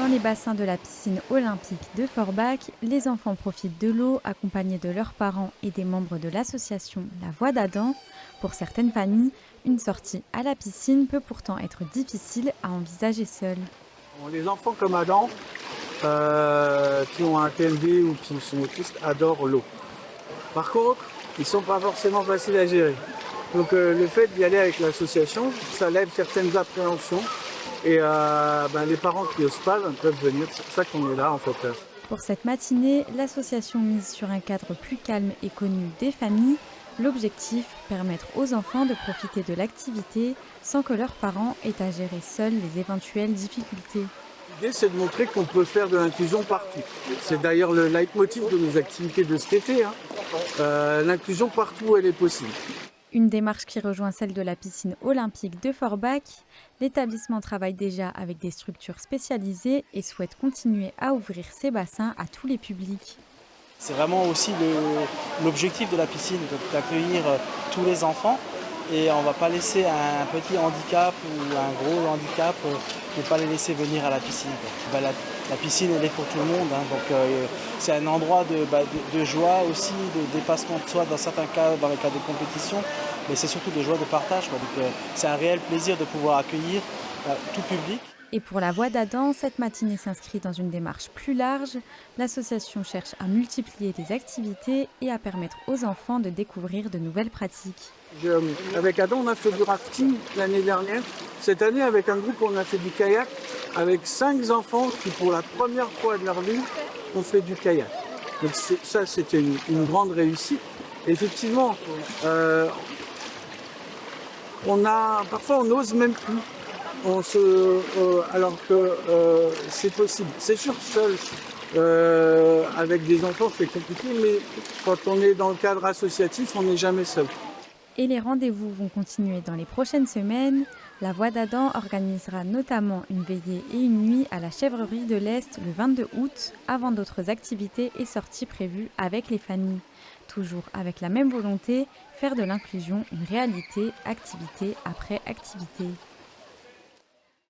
Dans les bassins de la piscine olympique de Forbach, les enfants profitent de l'eau accompagnés de leurs parents et des membres de l'association La Voix d'Adam. Pour certaines familles, une sortie à la piscine peut pourtant être difficile à envisager seule. Bon, les enfants comme Adam, qui ont un TND ou qui sont autistes, adorent l'eau. Par contre, ils ne sont pas forcément faciles à gérer. Donc le fait d'y aller avec l'association, ça lève certaines appréhensions. Et les parents qui n'osent pas peuvent venir. C'est pour ça qu'on est là en fait. Pour cette matinée, l'association mise sur un cadre plus calme et connu des familles. L'objectif, permettre aux enfants de profiter de l'activité sans que leurs parents aient à gérer seuls les éventuelles difficultés. L'idée, c'est de montrer qu'on peut faire de l'inclusion partout. C'est d'ailleurs le leitmotiv de nos activités de cet été. L'inclusion partout, elle est possible. Une démarche qui rejoint celle de la piscine olympique de Forbach. L'établissement travaille déjà avec des structures spécialisées et souhaite continuer à ouvrir ses bassins à tous les publics. C'est vraiment aussi l'objectif de la piscine, d'accueillir tous les enfants. Et on ne va pas laisser un petit handicap ou un gros handicap, ne pas les laisser venir à la piscine. La piscine, elle est pour tout le monde. Donc c'est un endroit de joie aussi, de dépassement de soi dans certains cas, dans les cas de compétition. Mais c'est surtout de joie de partage. Donc c'est un réel plaisir de pouvoir accueillir tout public. Et pour la Voix d'Adam, cette matinée s'inscrit dans une démarche plus large. L'association cherche à multiplier les activités et à permettre aux enfants de découvrir de nouvelles pratiques. Avec Adam, on a fait du rafting l'année dernière. Cette année, avec un groupe, on a fait du kayak avec 5 enfants qui, pour la première fois de leur vie, ont fait du kayak. Donc ça, c'était une grande réussite. Effectivement, parfois on n'ose même plus. Alors que c'est possible. C'est sûr, seul, avec des enfants, c'est compliqué, mais quand on est dans le cadre associatif, on n'est jamais seul. Et les rendez-vous vont continuer dans les prochaines semaines. La Voix d'Adam organisera notamment une veillée et une nuit à la Chèvrerie de l'Est le 22 août, avant d'autres activités et sorties prévues avec les familles. Toujours avec la même volonté, faire de l'inclusion une réalité, activité après activité.